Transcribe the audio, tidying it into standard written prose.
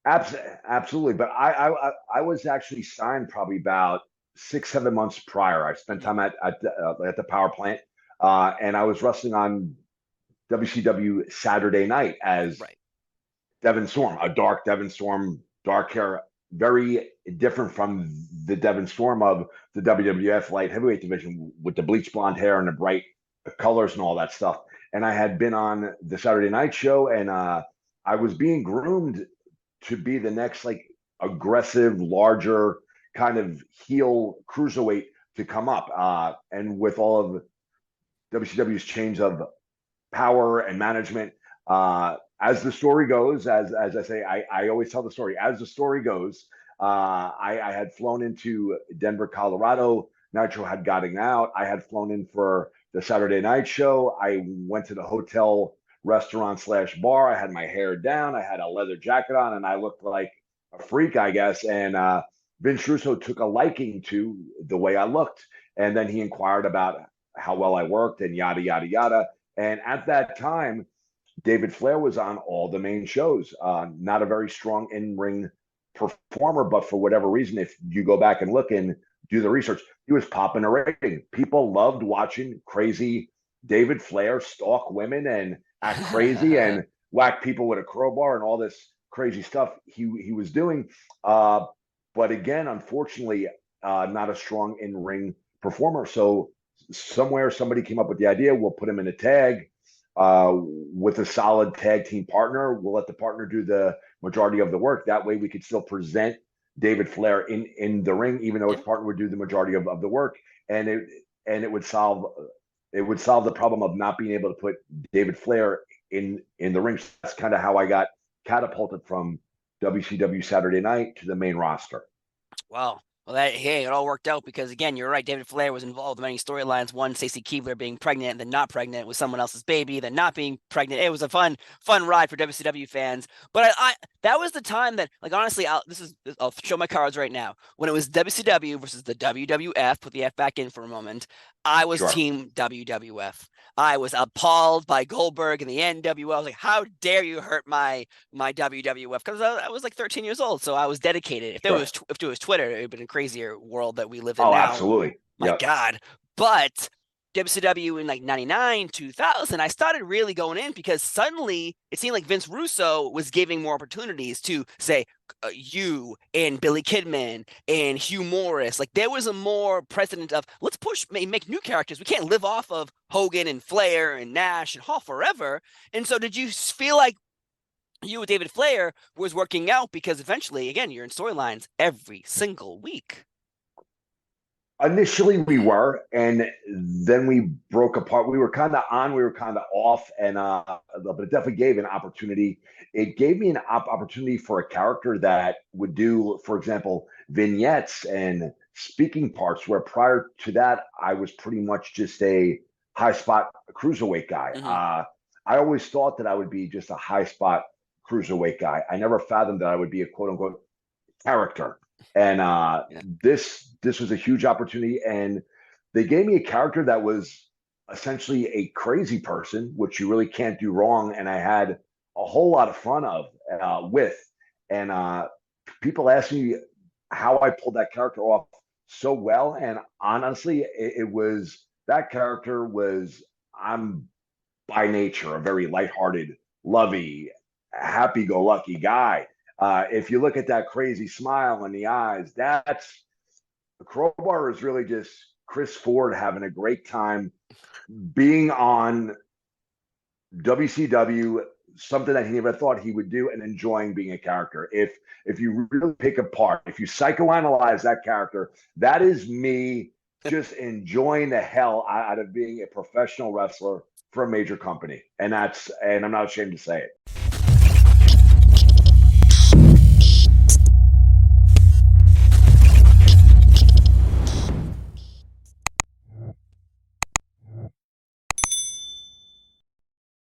Absolutely. But I was actually signed probably about 6, 7 months prior. I spent Mhm. time at the power plant, and I was wrestling on WCW Saturday Night as Right. Devon Storm, a dark Devon Storm, dark hair, very different from the Devon Storm of the WWF light heavyweight division with the bleach blonde hair and the bright colors and all that stuff. And I had been on the Saturday Night Show, and I was being groomed to be the next like aggressive, larger kind of heel cruiserweight to come up. And with all of WCW's change of power and management, as the story goes, as I say, I always tell the story. As the story goes, I had flown into Denver, Colorado. Nitro had gotten out. I had flown in for the Saturday Night Show. I went to the hotel restaurant slash bar. I had my hair down. I had a leather jacket on, and I looked like a freak, I guess. And Vince Russo took a liking to the way I looked, and then he inquired about how well I worked and yada yada yada. And at that time, David Flair was on all the main shows. Not a very strong in ring performer, but for whatever reason, if you go back and look and do the research, he was popping a rating. People loved watching crazy David Flair stalk women and act crazy and whack people with a crowbar and all this crazy stuff he was doing. Uh, but again, unfortunately, not a strong in ring performer. So somewhere somebody came up with the idea, we'll put him in a tag with a solid tag team partner. We'll let the partner do the majority of the work. That way we could still present David Flair in the ring, even though Yeah. his partner would do the majority of the work. And it would solve the problem of not being able to put David Flair in the ring. So that's kind of how I got catapulted from WCW Saturday Night to the main roster. Wow. Well, hey, it all worked out because again, you're right. David Flair was involved in many storylines. One, Stacey Keebler being pregnant and then not pregnant with someone else's baby, then not being pregnant. It was a fun ride for WCW fans. But I that was the time that, like, honestly, I'll show my cards right now. When it was WCW versus the WWF, put the F back in for a moment. I was Sure. team WWF. I was appalled by Goldberg and the NWO. I was like, how dare you hurt my WWF, because I was like 13 years old, so I was dedicated. Sure. If it was Twitter, it would have been a crazier world that we live in Oh, now. absolutely. My Yep. God. But WCW in like 99, 2000, I started really going in because suddenly it seemed like Vince Russo was giving more opportunities to, say, you and Billy Kidman and Hugh Morris. Like there was a more precedent of let's make new characters. We can't live off of Hogan and Flair and Nash and Hall forever. And so did you feel like you with David Flair was working out because eventually, again, you're in storylines every single week? Initially we were, and then we broke apart. We were kind of on, we were kind of off, and but it definitely gave an opportunity. It gave me an opportunity for a character that would do, for example, vignettes and speaking parts, where prior to that I was pretty much just a high spot cruiserweight guy. Mm-hmm. I always thought that I would be just a high spot cruiserweight guy. I never fathomed that I would be a quote unquote character. And Yeah. this was a huge opportunity, and they gave me a character that was essentially a crazy person, which you really can't do wrong. And I had a whole lot of fun with, and people ask me how I pulled that character off so well, and honestly, it was that character was I'm by nature a very lighthearted, lovey, happy-go-lucky guy. If you look at that crazy smile in the eyes, that's Crowbar is really just Chris Ford having a great time being on WCW, something that he never thought he would do, and enjoying being a character. If you really pick apart, if you psychoanalyze that character, that is me just enjoying the hell out of being a professional wrestler for a major company, and I'm not ashamed to say it.